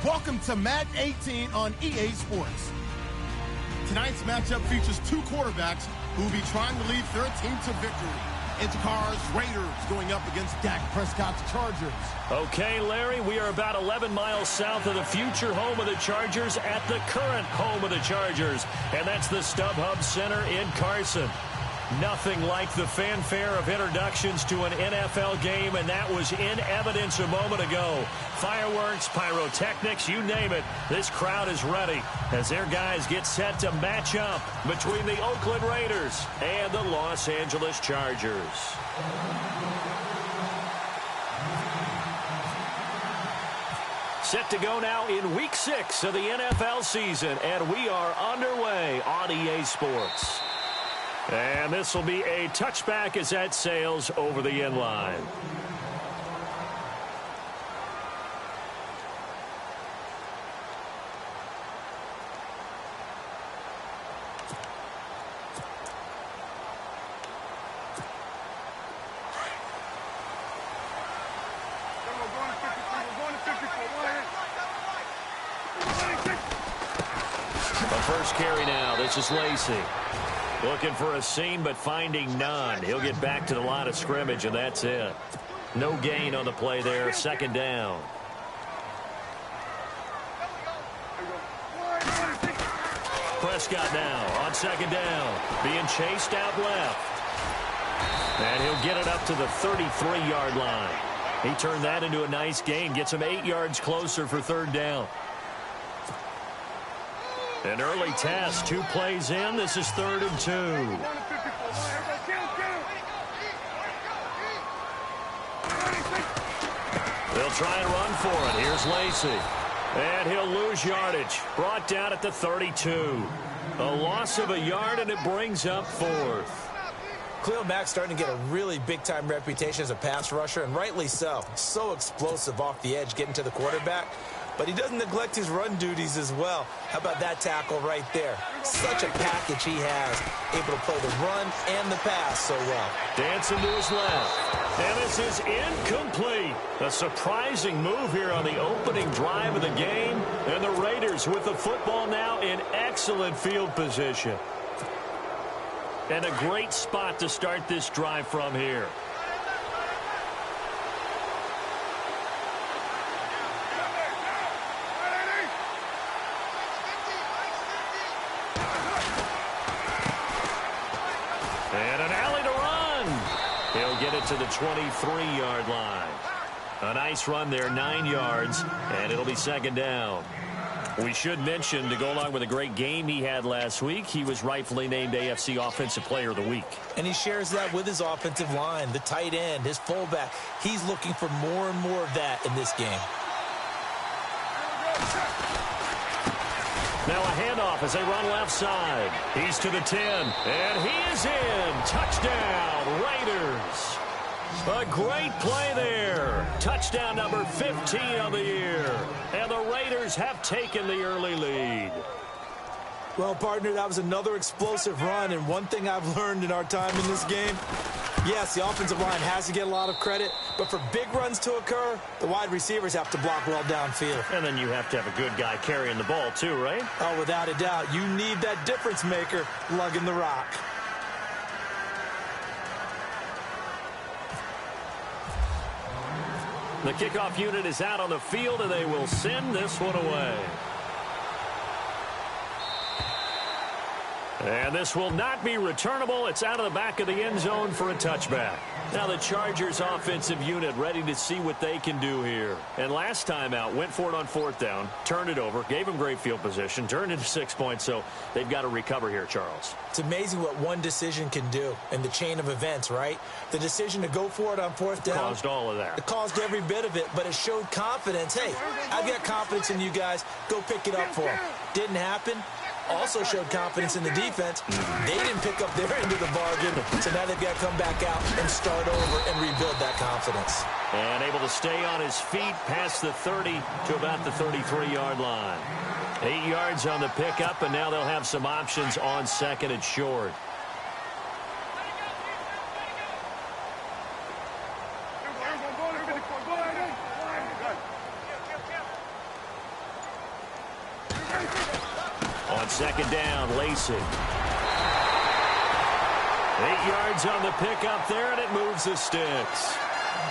Welcome to Madden 18 on EA Sports. Tonight's matchup features two quarterbacks who will be trying to lead their team to victory. It's Carr's Raiders going up against Dak Prescott's Chargers. Okay, Larry, we are about 11 miles south of the future home of the Chargers at the current home of the Chargers, and that's the StubHub Center in Carson. Nothing like the fanfare of introductions to an NFL game, and that was in evidence a moment ago. Fireworks, pyrotechnics, you name it. This crowd is ready as their guys get set to match up between the Oakland Raiders and the Los Angeles Chargers. Set to go now in Week 6 of the NFL season, and we are underway on EA Sports. And this will be a touchback as that sails over the end line. The first carry now. This is Lacey. Looking for a seam, but finding none. He'll get back to the line of scrimmage, and that's it. No gain on the play there. Second down. Prescott now on second down. Being chased out left. And he'll get it up to the 33-yard line. He turned that into a nice gain. Gets him 8 yards closer for third down. An early test, 2 plays in. This is 3rd and 2. They'll try and run for it. Here's Lacey. And he'll lose yardage. Brought down at the 32. A loss of a yard, and it brings up 4th. Khalil Mack's starting to get a really big-time reputation as a pass rusher, and rightly so. So explosive off the edge, getting to the quarterback. But he doesn't neglect his run duties as well. How about that tackle right there? Such a package he has. Able to play the run and the pass so well. Dancing to his left. And this is incomplete. A surprising move here on the opening drive of the game. And the Raiders with the football now in excellent field position. And a great spot to start this drive from here. And an alley to run. He'll get it to the 23-yard line. A nice run there, 9 yards, and it'll be second down. We should mention, to go along with a great game he had last week, he was rightfully named AFC Offensive Player of the Week. And he shares that with his offensive line, the tight end, his fullback. He's looking for more and more of that in this game. Now a handoff as they run left side. He's to the 10, and he is in. Touchdown, Raiders. A great play there. Touchdown number 15 on the year. And the Raiders have taken the early lead. Well, partner, that was another explosive run, and one thing I've learned in our time in this game, yes, the offensive line has to get a lot of credit, but for big runs to occur, the wide receivers have to block well downfield. And then you have to have a good guy carrying the ball too, right? Oh, without a doubt. You need that difference maker lugging the rock. The kickoff unit is out on the field, and they will send this one away. And this will not be returnable. It's out of the back of the end zone for a touchback. Now the Chargers offensive unit ready to see what they can do here. And last time out, went for it on 4th down, turned it over, gave them great field position, turned into 6 points, so they've got to recover here, Charles. It's amazing what one decision can do in the chain of events, right? The decision to go for it on 4th down. Caused all of that. It caused every bit of it, but it showed confidence. Hey, I've got confidence in you guys. Go pick it up for them. Didn't happen. Also showed confidence in the defense. They didn't pick up their end of the bargain, so now they've got to come back out and start over and rebuild that confidence. And able to stay on his feet past the 30 to about the 33-yard line. 8 yards on the pickup, and now they'll have some options on 2nd and short. On second down, Lacey. 8 yards on the pickup there, and it moves the sticks.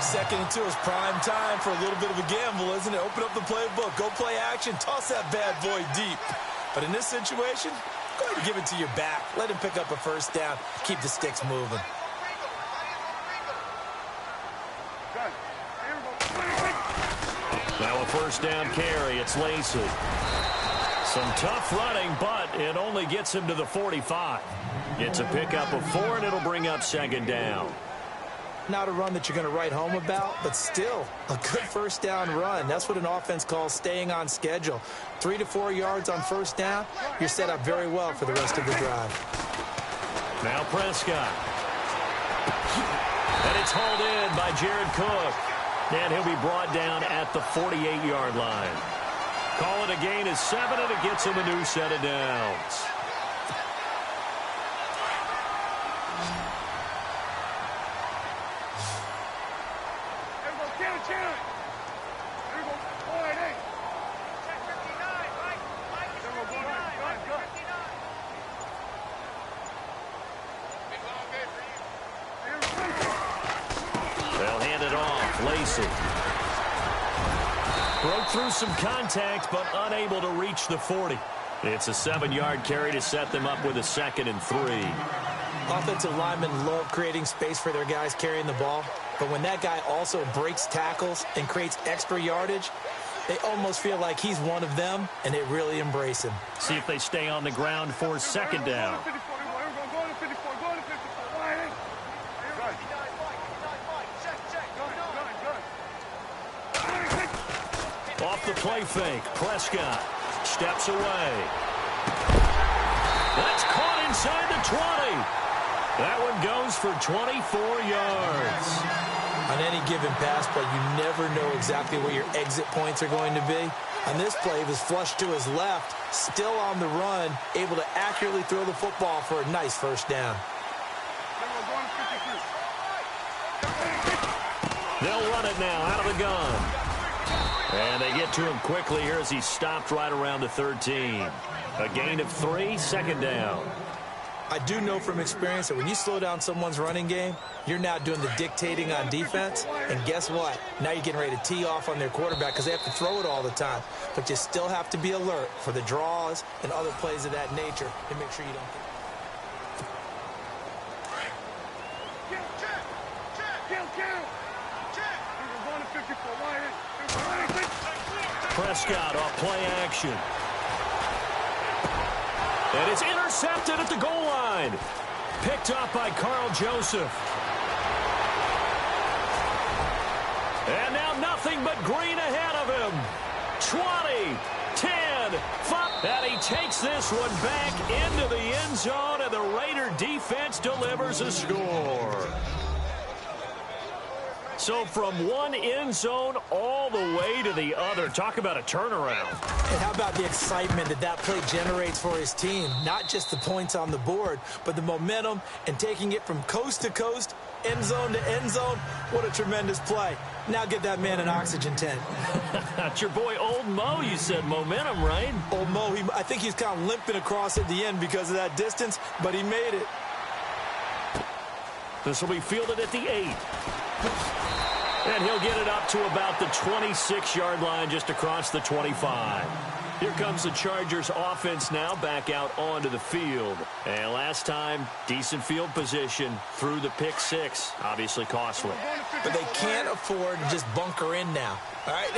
2nd and 2 is prime time for a little bit of a gamble, isn't it? Open up the playbook, go play action, toss that bad boy deep. But in this situation, go ahead and give it to your back. Let him pick up a first down, keep the sticks moving. Now a first down carry. It's Lacey. Some tough running, but it only gets him to the 45. It's a pickup of 4, and it'll bring up second down. Not a run that you're going to write home about, but still a good first down run. That's what an offense calls staying on schedule. 3 to 4 yards on first down, you're set up very well for the rest of the drive. Now Prescott. And it's hauled in by Jared Cook. And he'll be brought down at the 48-yard line. Call it a gain of 7, and it gets him a new set of downs. They'll hand it off. Lacey. Broke through some contact, but unable to reach the 40. It's a 7-yard carry to set them up with a 2nd and 3. Offensive linemen love creating space for their guys carrying the ball, but when that guy also breaks tackles and creates extra yardage, they almost feel like he's one of them, and they really embrace him. See if they stay on the ground for second down. Off the play fake, Prescott steps away. That's caught inside the 20. That one goes for 24 yards. On any given pass play, you never know exactly where your exit points are going to be. On this play, he was flushed to his left, still on the run, able to accurately throw the football for a nice first down. They'll run it now out of the gun. And they get to him quickly here as he stopped right around the 13. A gain of 3, second down. I do know from experience that when you slow down someone's running game, you're now doing the dictating on defense. And guess what? Now you're getting ready to tee off on their quarterback because they have to throw it all the time. But you still have to be alert for the draws and other plays of that nature to make sure you don't get. Prescott off play action. And it's intercepted at the goal line. Picked up by Carl Joseph. And now nothing but green ahead of him. 20, 10, 5. And he takes this one back into the end zone, and the Raider defense delivers a score. So from one end zone all the way to the other. Talk about a turnaround. And how about the excitement that play generates for his team? Not just the points on the board, but the momentum and taking it from coast to coast, end zone to end zone. What a tremendous play. Now get that man an oxygen tent. That's your boy Old Mo. You said momentum, right? Old Mo, I think he's kind of limping across at the end because of that distance, but he made it. This will be fielded at the 8. And he'll get it up to about the 26-yard line, just across the 25. Here comes the Chargers offense now back out onto the field. And last time, decent field position through the pick 6. Obviously costly. But they can't afford to just bunker in now. All right,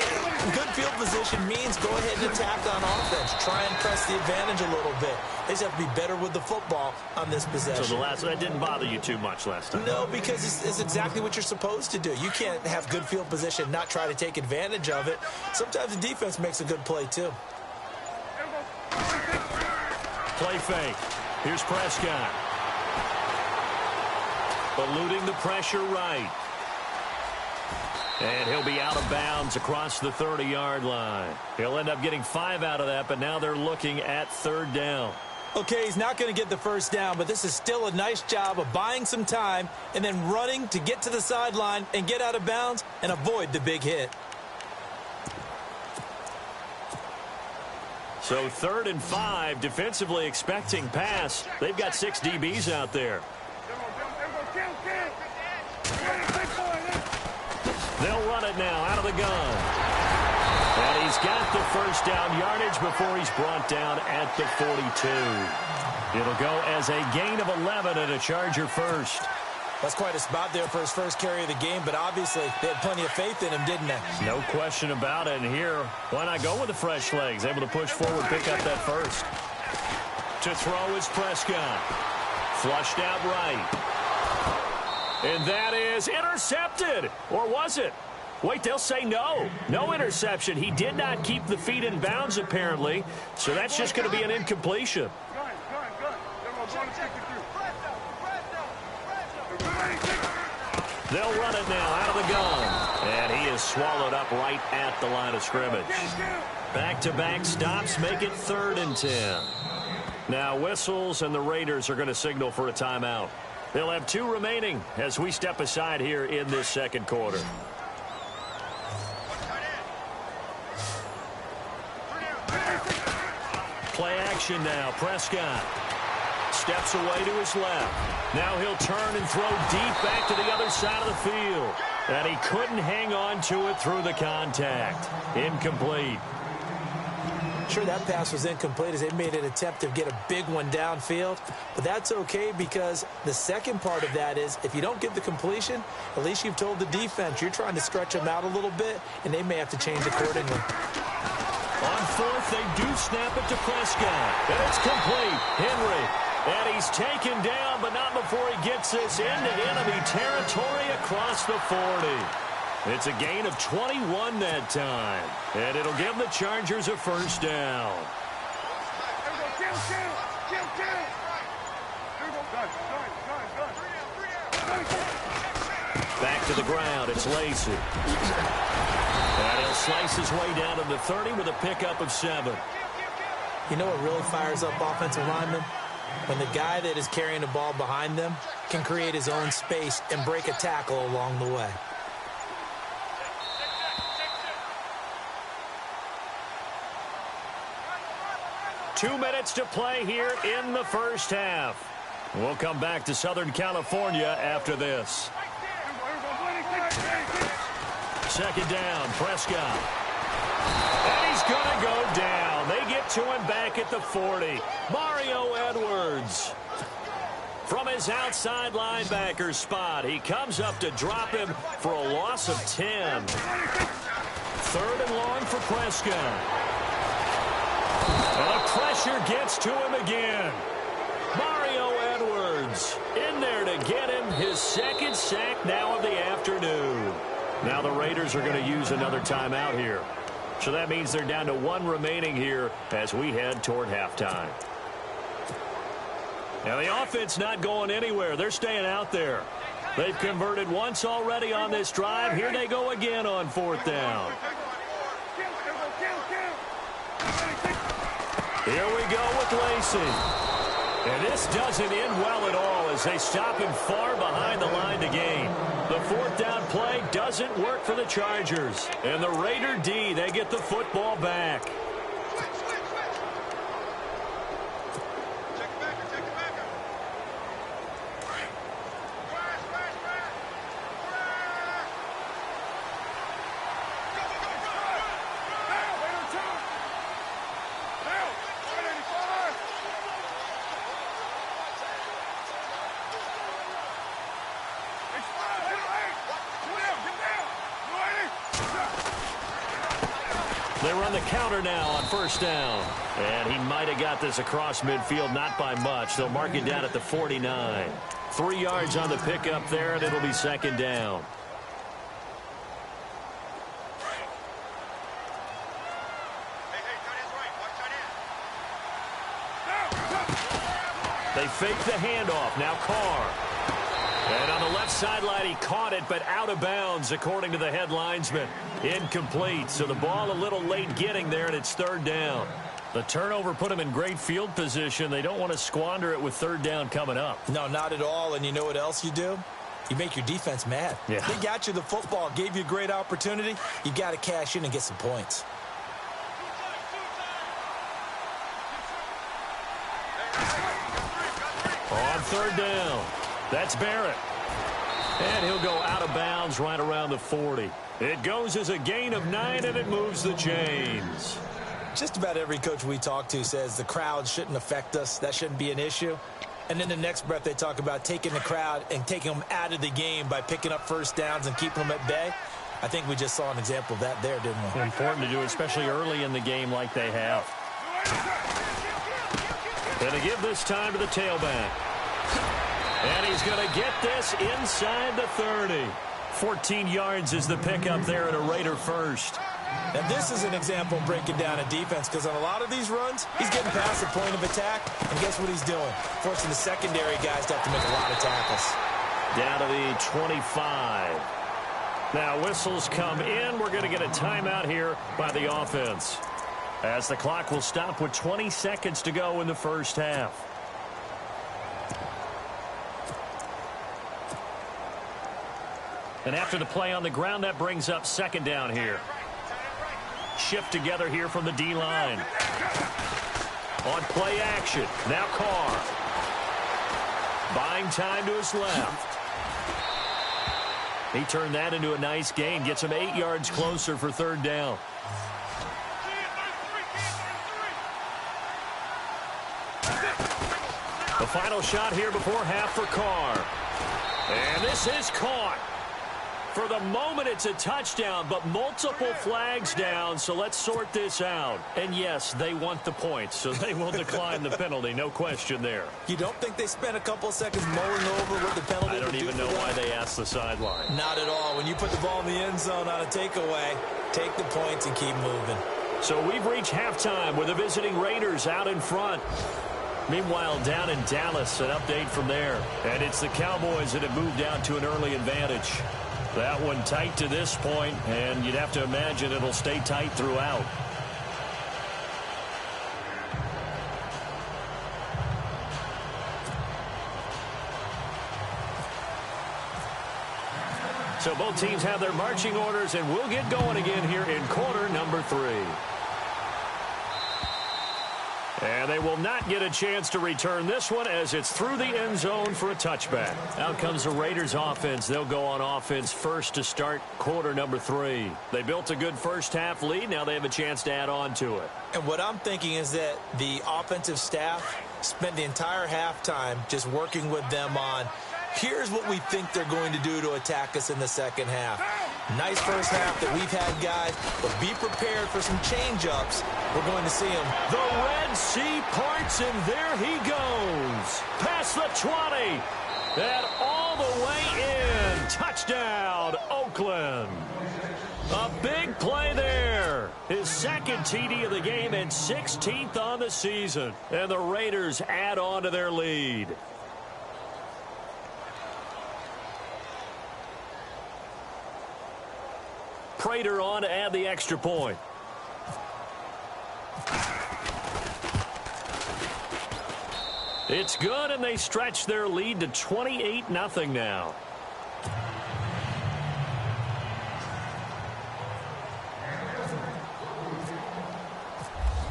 good field position means go ahead and attack on offense. Try and press the advantage a little bit. They just have to be better with the football on this possession. So that didn't bother you too much last time? No, because it's exactly what you're supposed to do. You can't have good field position, not try to take advantage of it. Sometimes the defense makes a good play, too. Play fake. Here's Prescott. Eluding the pressure right. And he'll be out of bounds across the 30-yard line. He'll end up getting 5 out of that, but now they're looking at third down. Okay, he's not going to get the first down, but this is still a nice job of buying some time and then running to get to the sideline and get out of bounds and avoid the big hit. So 3rd and 5, defensively expecting pass. They've got 6 DBs out there. They'll run it now out of the gun. And he's got the first down yardage before he's brought down at the 42. It'll go as a gain of 11 and a Charger first. That's quite a spot there for his first carry of the game, but obviously they had plenty of faith in him, didn't they? No question about it. And here, why not go with the fresh legs? Able to push forward, pick up that first. To throw is Prescott. Flushed out right. And that is intercepted. Or was it? Wait, they'll say no. No interception. He did not keep the feet in bounds, apparently. So that's just going to be an incompletion. They'll run it now out of the gun. And he is swallowed up right at the line of scrimmage. Back-to-back stops make it 3rd and 10. Now whistles, and the Raiders are going to signal for a timeout. They'll have 2 remaining as we step aside here in this second quarter. Play action now. Prescott steps away to his left. Now he'll turn and throw deep back to the other side of the field. And he couldn't hang on to it through the contact. Incomplete. Sure, that pass was incomplete as they made an attempt to get a big one downfield. But that's okay because the second part of that is if you don't get the completion, at least you've told the defense you're trying to stretch them out a little bit, and they may have to change accordingly. On 4th, they do snap it to Prescott. And it's complete. Henry. And he's taken down, but not before he gets this into enemy territory across the 40. It's a gain of 21 that time. And it'll give the Chargers a first down. Back to the ground. It's Lacy. And he'll slice his way down to the 30 with a pickup of 7. You know what really fires up offensive linemen? When the guy that is carrying the ball behind them can create his own space and break a tackle along the way. Two minutes to play here in the first half. We'll come back to Southern California after this. Second down, Prescott. And he's going to go down. They get to him back at the 40. Mario Edwards. From his outside linebacker spot, he comes up to drop him for a loss of 10. 3rd and long for Prescott. And the pressure gets to him again. Mario Edwards in there to get him his 2nd sack now of the afternoon. Now the Raiders are going to use another timeout here. So that means they're down to 1 remaining here as we head toward halftime. Now the offense not going anywhere. They're staying out there. They've converted once already on this drive. Here they go again on 4th down. Here we go with Lacy. And this doesn't end well at all as they stop him far behind the line to gain. The 4th down play doesn't work for the Chargers. And the Raider D, they get the football back. They run the counter now on 1st down. And he might have got this across midfield, not by much. They'll mark it down at the 49. 3 yards on the pickup there, and it'll be 2nd down. They fake the handoff. Now Carr. And on the left sideline, he caught it, but out of bounds, according to the head linesman. Incomplete. So the ball a little late getting there, and it's 3rd down. The turnover put them in great field position. They don't want to squander it with 3rd down coming up. No, not at all. And you know what else you do? You make your defense mad. Yeah. They got you the football, gave you a great opportunity. You got to cash in and get some points. on third down. That's Barrett. And he'll go out of bounds right around the 40. It goes as a gain of 9, and it moves the chains. Just about every coach we talk to says the crowd shouldn't affect us. That shouldn't be an issue. And then the next breath they talk about taking the crowd and taking them out of the game by picking up first downs and keeping them at bay. I think we just saw an example of that there, didn't we? Important to do, especially early in the game like they have. Going to give this time to the tailback. And he's going to get this inside the 30. 14 yards is the pickup there at a Raider first. And this is an example of breaking down a defense, because on a lot of these runs, he's getting past the point of attack, and guess what he's doing? Forcing the secondary guys to have to make a lot of tackles. Down to the 25. Now whistles come in. We're going to get a timeout here by the offense, as the clock will stop with 20 seconds to go in the first half. And after the play on the ground, that brings up second down here. Shift together here from the D-line. On play action. Now Carr. Buying time to his left. He turned that into a nice gain. Gets him 8 yards closer for third down. The final shot here before half for Carr. And this is caught. For the moment, it's a touchdown, but multiple flags down, so let's sort this out. And yes, they want the points, so they will decline the penalty, no question there. You don't think they spent a couple of seconds mulling over what the penalty I don't even know why they asked the sideline. Not at all. When you put the ball in the end zone on a takeaway, take the points and keep moving. So we've reached halftime with the visiting Raiders out in front. Meanwhile, down in Dallas, an update from there. And it's the Cowboys that have moved down to an early advantage. That one tight to this point, and you'd have to imagine it'll stay tight throughout. So both teams have their marching orders, and we'll get going again here in quarter number 3. And they will not get a chance to return this one, as it's through the end zone for a touchback. Out comes the Raiders offense. They'll go on offense first to start quarter number 3. They built a good first half lead. Now they have a chance to add on to it. And what I'm thinking is that the offensive staff spent the entire halftime just working with them on, here's what we think they're going to do to attack us in the second half. Nice first half that we've had, guys, but be prepared for some change-ups. We're going to see them. The Red Sea parts, and there he goes. Past the 20. And all the way in. Touchdown, Oakland. A big play there. His second TD of the game and 16th on the season. And the Raiders add on to their lead. Prater on to add the extra point. It's good, and they stretch their lead to 28-0 now.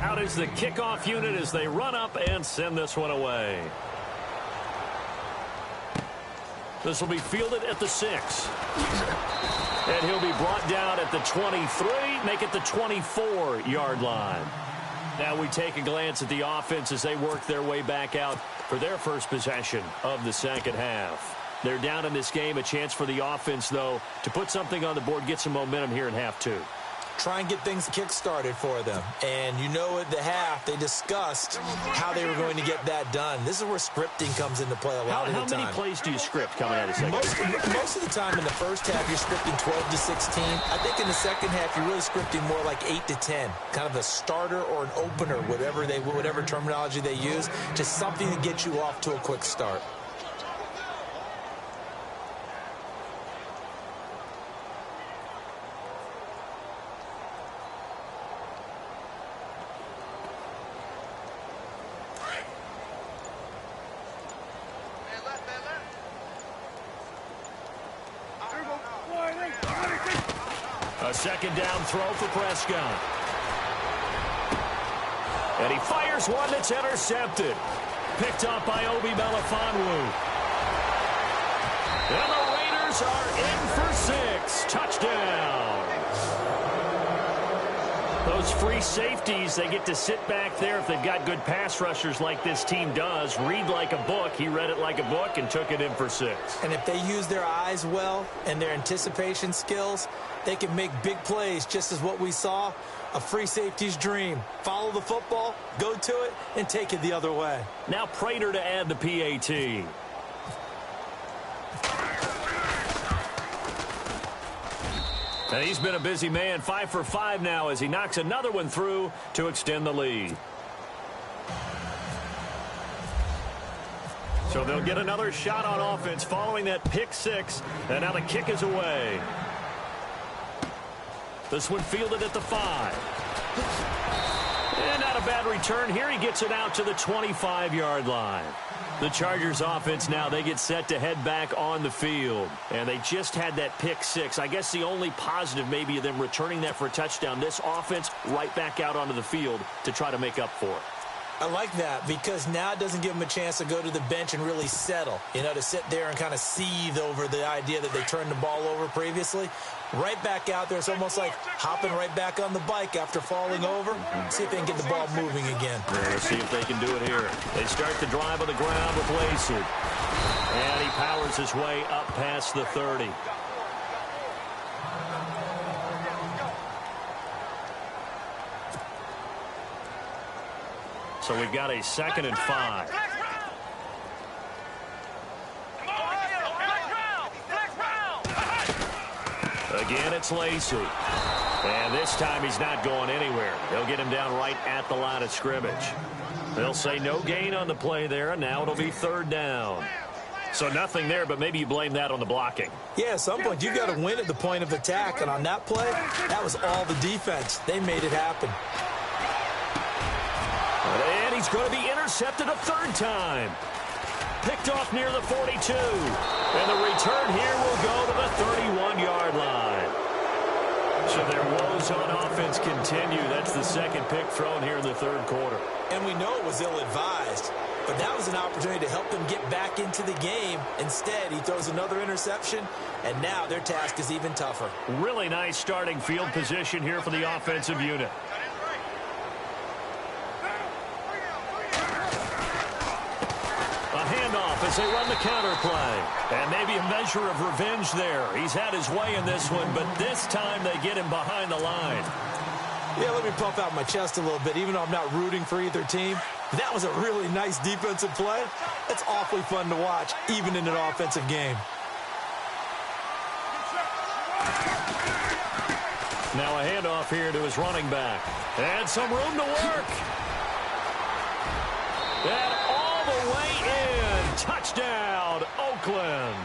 Out is the kickoff unit as they run up and send this one away. This will be fielded at the 6. And he'll be brought down at the 23, make it the 24-yard line. Now we take a glance at the offense as they work their way back out for their first possession of the second half. They're down in this game. A chance for the offense, though, to put something on the board, get some momentum here in half 2. Try and get things kick-started for them. And you know at the half, they discussed how they were going to get that done. This is where scripting comes into play a lot of the time. How many plays do you script coming out of the second? Most of the time in the first half, you're scripting 12 to 16. I think in the second half, you're really scripting more like 8 to 10. Kind of a starter or an opener, whatever terminology they use. Just something to get you off to a quick start. A second down throw for Prescott. And he fires one that's intercepted. picked off by Obi Melifonwu. And the Raiders are in for 6. Touchdown. Those free safeties, they get to sit back there if they've got good pass rushers like this team does. Read like a book. He read it like a book and took it in for 6. And if they use their eyes well and their anticipation skills, they can make big plays, just as what we saw. A free safety's dream. Follow the football, go to it, and take it the other way. Now Prater to add the PAT. And he's been a busy man, 5 for 5 now as he knocks another one through to extend the lead. So they'll get another shot on offense following that pick 6, and now the kick is away. This one fielded at the 5. And not a bad return here. He gets it out to the 25-yard line. The Chargers offense now, they get set to head back on the field. And they just had that pick 6. I guess the only positive maybe of them returning that for a touchdown. This offense right back out onto the field to try to make up for it. I like that because now it doesn't give them a chance to go to the bench and really settle, to sit there and kind of seethe over the idea that they turned the ball over previously. Right back out there. It's almost like hopping right back on the bike after falling over. See if they can get the ball moving again. Let's see if they can do it here. They start the drive on the ground with Lacey. And he powers his way up past the 30. So we've got a 2nd and 5. Again, it's Lacey. And this time he's not going anywhere. They'll get him down right at the line of scrimmage. They'll say no gain on the play there, and now it'll be 3rd down. So nothing there, but maybe you blame that on the blocking. Yeah, at some point you got to win at the point of attack, and on that play, that was all the defense. They made it happen. And he's going to be intercepted a 3rd time. Picked off near the 42. And the return here will go to the 31-yard line. So their woes on offense continue. That's the 2nd pick thrown here in the 3rd quarter. And we know it was ill-advised, but that was an opportunity to help them get back into the game. Instead, he throws another interception, and now their task is even tougher. Really nice starting field position here for the offensive unit. As they run the counter play. And maybe a measure of revenge there. He's had his way in this one, but this time they get him behind the line. Yeah, let me puff out my chest a little bit, even though I'm not rooting for either team. That was a really nice defensive play. It's awfully fun to watch, even in an offensive game. Now a handoff here to his running back. And some room to work. And all the way in. Touchdown, Oakland.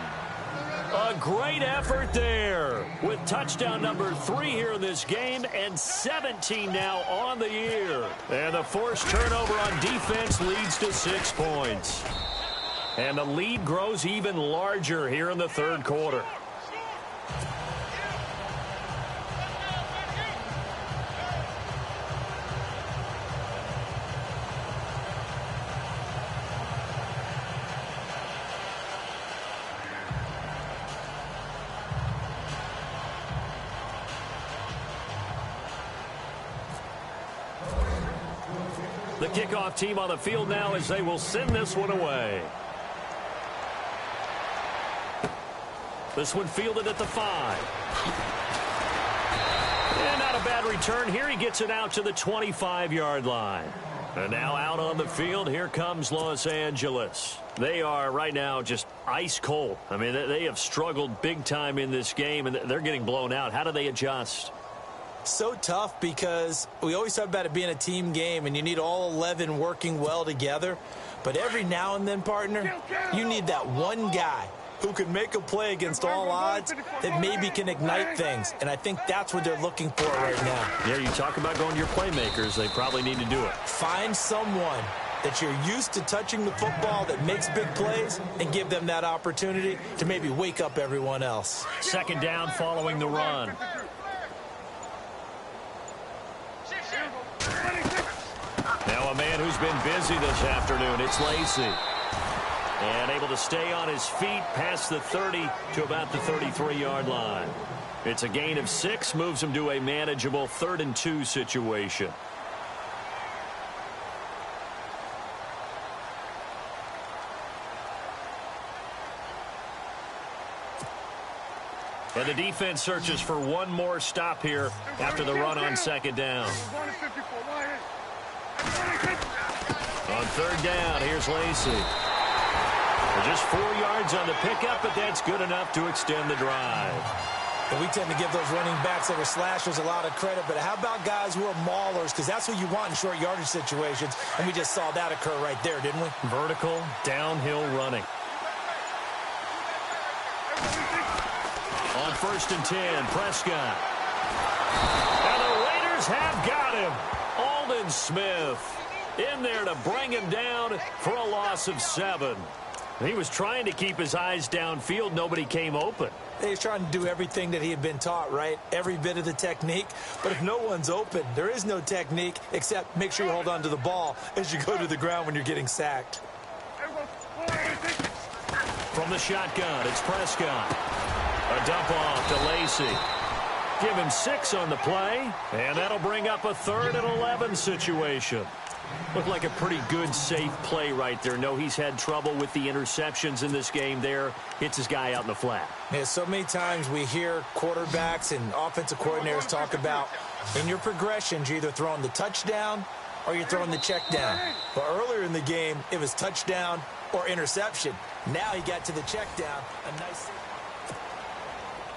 A great effort there with touchdown number 3 here in this game and 17 now on the year. And the forced turnover on defense leads to 6 points. And the lead grows even larger here in the 3rd quarter. The kickoff team on the field now as they will send this one away. This one fielded at the 5. And not a bad return here. He gets it out to the 25-yard line. And now out on the field, here comes Los Angeles. They are right now just ice cold. I mean, they have struggled big time in this game, and they're getting blown out. How do they adjust? So tough because we always talk about it being a team game and you need all 11 working well together. But every now and then, partner, you need that one guy who can make a play against all odds that maybe can ignite things. And I think that's what they're looking for right now. Yeah, you talk about going to your playmakers. They probably need to do it. Find someone that you're used to touching the football that makes big plays and give them that opportunity to maybe wake up everyone else. 2nd down following the run. Now Now a man who's been busy this afternoon, it's Lacy. And able to stay on his feet past the 30 to about the 33-yard line. It's a gain of 6, moves him to a manageable 3rd and 2 situation. And the defense searches for one more stop here after the run on 2nd down. On 3rd down, here's Lacy. Just 4 yards on the pickup, but that's good enough to extend the drive. And we tend to give those running backs that are slashers a lot of credit, but how about guys who are maulers? Because that's what you want in short yardage situations, and we just saw that occur right there, didn't we? Vertical, downhill running. On 1st and 10, Prescott. And the Raiders have got him. Aldon Smith in there to bring him down for a loss of 7. He was trying to keep his eyes downfield. Nobody came open. He's trying to do everything that he had been taught, right? Every bit of the technique. But if no one's open, there is no technique except make sure you hold on to the ball as you go to the ground when you're getting sacked. From the shotgun, it's Prescott. A dump off to Lacy. Give him 6 on the play, and that'll bring up a 3rd and 11 situation. Looked like a pretty good, safe play right there. No, he's had trouble with the interceptions in this game there. Hits his guy out in the flat. Yeah, so many times we hear quarterbacks and offensive coordinators talk about in your progressions, you're either throwing the touchdown or you're throwing the check down. But earlier in the game, it was touchdown or interception. Now he got to the check down. A nice...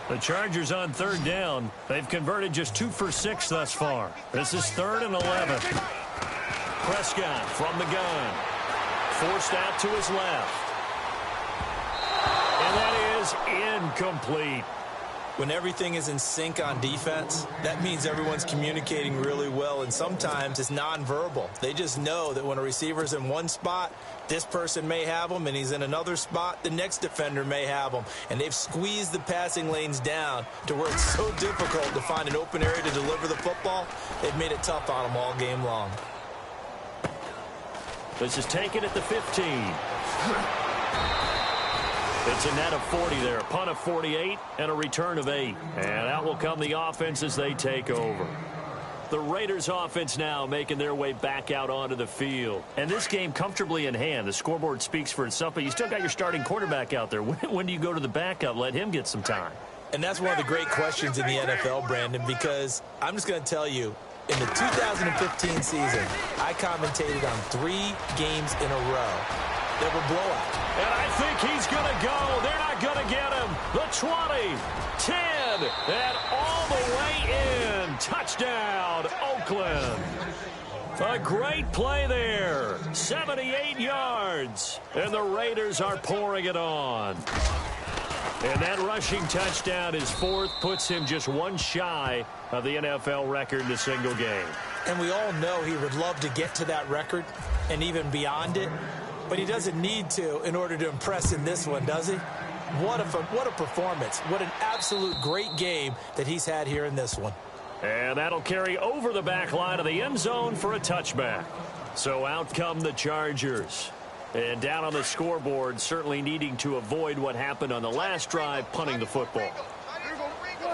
The Chargers on 3rd down. They've converted just 2 for 6 thus far. This is 3rd and 11. Prescott from the gun. Forced out to his left. And that is incomplete. When everything is in sync on defense, that means everyone's communicating really well, and sometimes it's nonverbal. They just know that when a receiver's in one spot, this person may have him, and he's in another spot, the next defender may have him. And they've squeezed the passing lanes down to where it's so difficult to find an open area to deliver the football. They've made it tough on them all game long. This is taken at the 15. It's a net of 40 there. A punt of 48 and a return of 8. And out will come the offense as they take over. The Raiders offense now making their way back out onto the field. And this game comfortably in hand. The scoreboard speaks for itself, but you still got your starting quarterback out there. When do you go to the backup? Let him get some time. And that's one of the great questions in the NFL, Brandon, because I'm just going to tell you, in the 2015 season, I commentated on 3 games in a row that were blowouts. And I think he's going to go. They're not going to get him. The 20, 10, and all the way in. Touchdown, Oakland. A great play there. 78 yards. And the Raiders are pouring it on. And that rushing touchdown, his 4th, puts him just 1 shy of the NFL record in a single game. And we all know he would love to get to that record and even beyond it. But he doesn't need to in order to impress in this one, does he? What a performance. What an absolute great game that he's had here in this one. And that'll carry over the back line of the end zone for a touchback. So out come the Chargers. And down on the scoreboard, certainly needing to avoid what happened on the last drive, punting the football.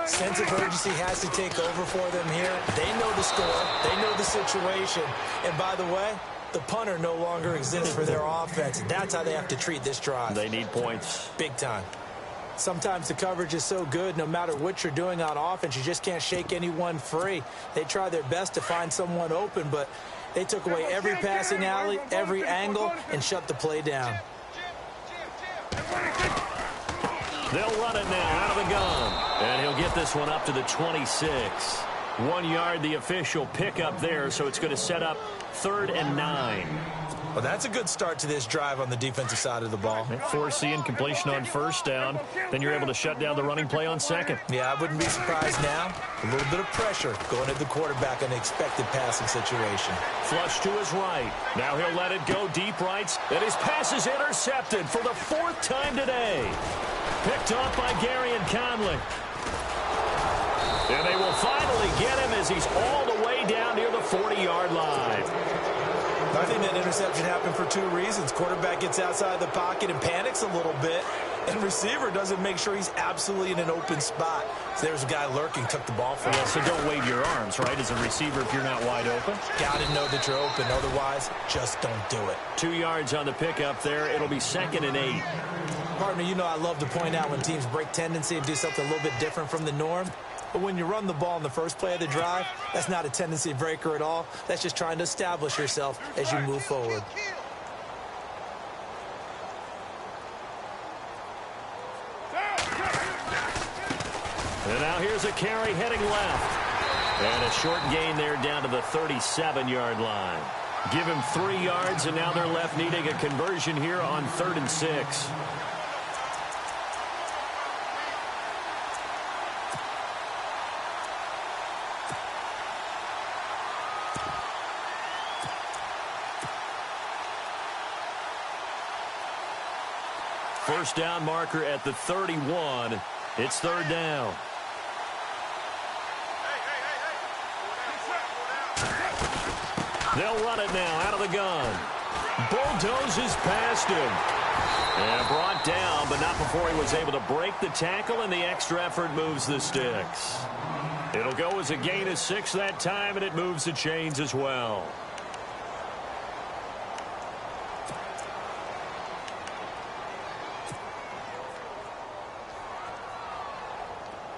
Sense of urgency has to take over for them here. They know the score. They know the situation. And by the way, the punter no longer exists for their offense. That's how they have to treat this drive. They need points. Big time. Sometimes the coverage is so good, no matter what you're doing on offense, you just can't shake anyone free. They try their best to find someone open, but they took away every passing alley, every angle, and shut the play down. They'll run it now out of the gun. And he'll get this one up to the 26. 1 yard, the official pickup there, so it's going to set up 3rd and 9. Well, that's a good start to this drive on the defensive side of the ball. Force the incompletion on 1st down. Then you're able to shut down the running play on 2nd. Yeah, I wouldn't be surprised now. A little bit of pressure going at the quarterback in an expected passing situation. Flush to his right. Now he'll let it go deep right. And his pass is intercepted for the 4th time today. Picked off by Gary and Conley. And they will finally get him as he's all the way down near the 40-yard line. I think that interception happened for two reasons. Quarterback gets outside the pocket and panics a little bit, and receiver doesn't make sure he's absolutely in an open spot. So there's a guy lurking, took the ball from him. Yeah, so don't wave your arms, right, as a receiver if you're not wide open. Got to know that you're open. Otherwise, just don't do it. 2 yards on the pickup there. It'll be 2nd and 8. Partner, you know I love to point out when teams break tendency and do something a little bit different from the norm. But when you run the ball in the first play of the drive, that's not a tendency breaker at all. That's just trying to establish yourself as you move forward. And now here's a carry heading left. And a short gain there down to the 37-yard line. Give him 3 yards, and now they're left needing a conversion here on 3rd and 6. First down marker at the 31. It's 3rd down. They'll run it now out of the gun. Bulldozes past him. And brought down, but not before he was able to break the tackle, and the extra effort moves the sticks. It'll go as a gain of 6 that time, and it moves the chains as well.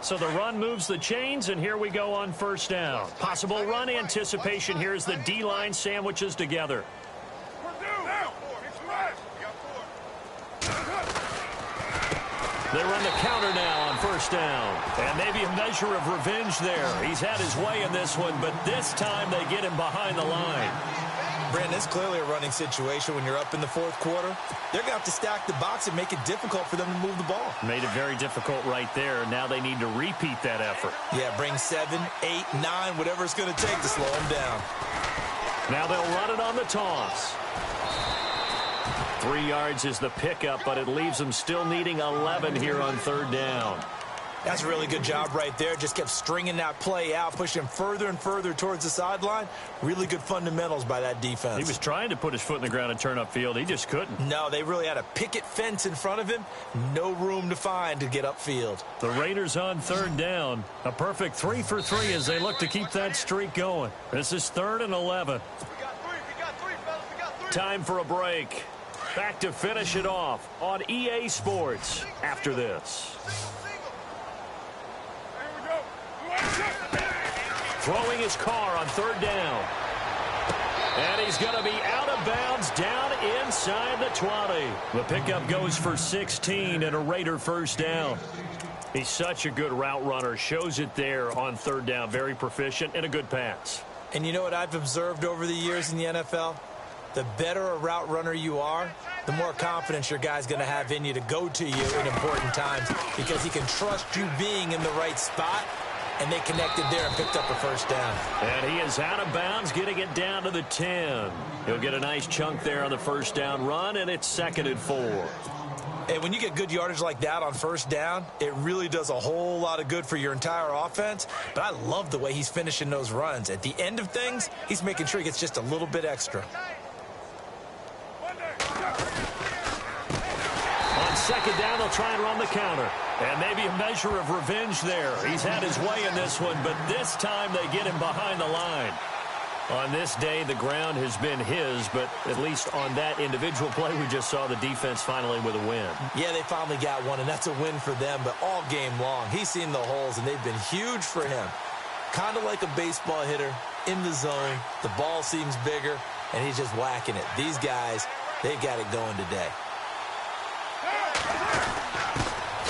So the run moves the chains, and here we go on 1st down. Possible run anticipation here as the D-line sandwiches together. They run the counter now on 1st down. And maybe a measure of revenge there. He's had his way in this one, but this time they get him behind the line. Brandon, it's clearly a running situation when you're up in the 4th quarter. They're going to have to stack the box and make it difficult for them to move the ball. Made it very difficult right there. Now they need to repeat that effort. Yeah, bring 7, 8, 9, whatever it's going to take to slow them down. Now they'll run it on the toss. 3 yards is the pickup, but it leaves them still needing 11 here on 3rd down. That's a really good job right there. Just kept stringing that play out, pushing further and further towards the sideline. Really good fundamentals by that defense. He was trying to put his foot in the ground and turn upfield. He just couldn't. No, they really had a picket fence in front of him. No room to find to get upfield. The Raiders on 3rd down. A perfect 3 for 3 as they look to keep that streak going. This is 3rd and 11. Time for a break. Back to finish it off on EA Sports after this. Throwing his car on 3rd down. And he's going to be out of bounds down inside the 20. The pickup goes for 16 and a Raider 1st down. He's such a good route runner. Shows it there on 3rd down. Very proficient and a good pass. And you know what I've observed over the years in the NFL? The better a route runner you are, the more confidence your guy's going to have in you to go to you in important times because he can trust you being in the right spot. And they connected there and picked up a 1st down. And he is out of bounds, getting it down to the 10. He'll get a nice chunk there on the 1st down run, and it's 2nd and 4. And when you get good yardage like that on 1st down, it really does a whole lot of good for your entire offense. But I love the way he's finishing those runs. At the end of things, he's making sure he gets just a little bit extra. On 2nd down, they'll try and run the counter. And maybe a measure of revenge there. He's had his way in this one, but this time they get him behind the line. On this day, the ground has been his, but at least on that individual play, we just saw the defense finally with a win. Yeah, they finally got one, and that's a win for them, but all game long, he's seen the holes, and they've been huge for him. Kind of like a baseball hitter in the zone. The ball seems bigger, and he's just whacking it. These guys, they've got it going today.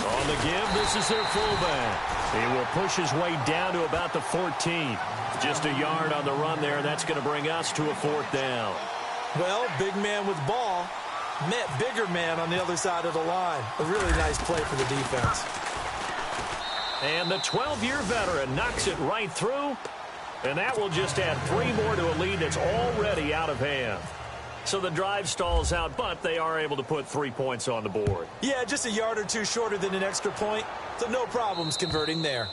On the give, this is their fullback. He will push his way down to about the 14. Just a yard on the run there, and that's going to bring us to a 4th down. Well, big man with ball met bigger man on the other side of the line. A really nice play for the defense. And the 12-year veteran knocks it right through, and that will just add 3 more to a lead that's already out of hand. So the drive stalls out, but they are able to put 3 points on the board. Yeah, just a yard or two shorter than an extra point, so no problems converting there.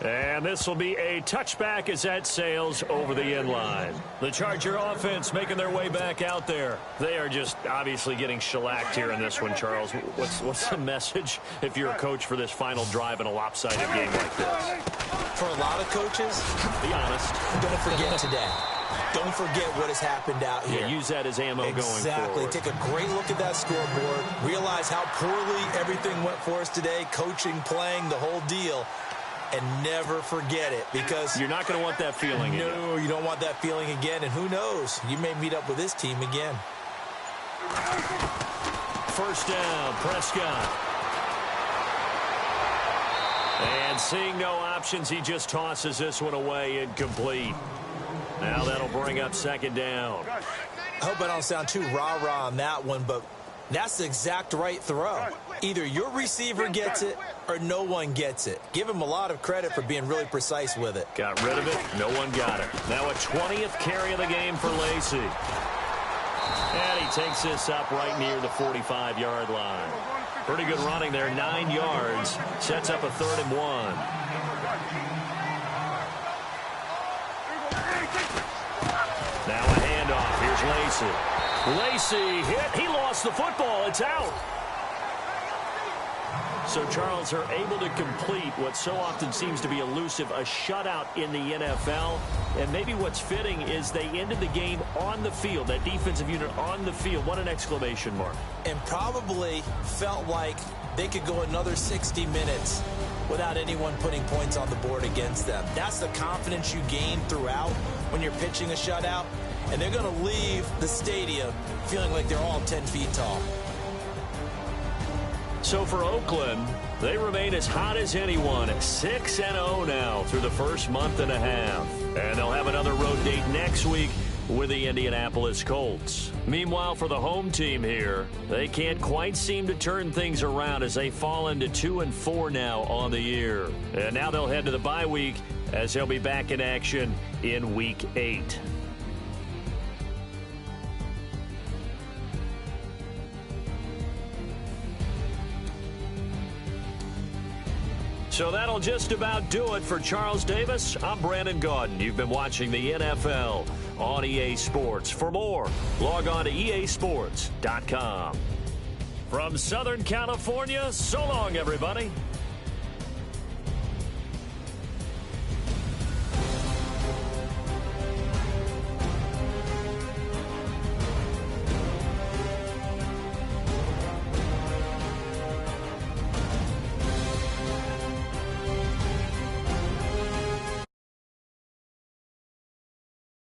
And this will be a touchback as that sails over the end line. The Charger offense making their way back out there. They are just obviously getting shellacked here in this one, Charles. What's the message if you're a coach for this final drive in a lopsided game like this? For a lot of coaches, be honest, don't forget today. Don't forget what has happened out here. Yeah, use that as ammo going forward. Exactly. Take a great look at that scoreboard. Realize how poorly everything went for us today. Coaching, playing, the whole deal. And never forget it, because you're not going to want that feeling again. No, you don't want that feeling again. And who knows? You may meet up with this team again. First down, Prescott. And seeing no options, he just tosses this one away incomplete. Now that'll bring up second down. I hope I don't sound too rah-rah on that one, but that's the exact right throw. Either your receiver gets it or no one gets it. Give him a lot of credit for being really precise with it. Got rid of it. No one got it. Now a 20th carry of the game for Lacy. And he takes this up right near the 45-yard line. Pretty good running there. 9 yards. Sets up a 3rd and 1. Now a handoff. Here's Lacy. Lacy hit. He lost the football. It's out. So, Charles, are able to complete what so often seems to be elusive, a shutout in the NFL. And maybe what's fitting is they ended the game on the field, that defensive unit on the field. What an exclamation mark. And probably felt like they could go another 60 minutes without anyone putting points on the board against them. That's the confidence you gain throughout when you're pitching a shutout. And they're going to leave the stadium feeling like they're all 10 feet tall. So for Oakland, they remain as hot as anyone at 6-0 now through the first month and a half. And they'll have another road date next week with the Indianapolis Colts. Meanwhile, for the home team here, they can't quite seem to turn things around as they fall into 2-4 now on the year. And now they'll head to the bye week as they'll be back in action in Week 8. So that'll just about do it for Charles Davis. I'm Brandon Gaudin. You've been watching the NFL on EA Sports. For more, log on to easports.com. From Southern California, so long, everybody.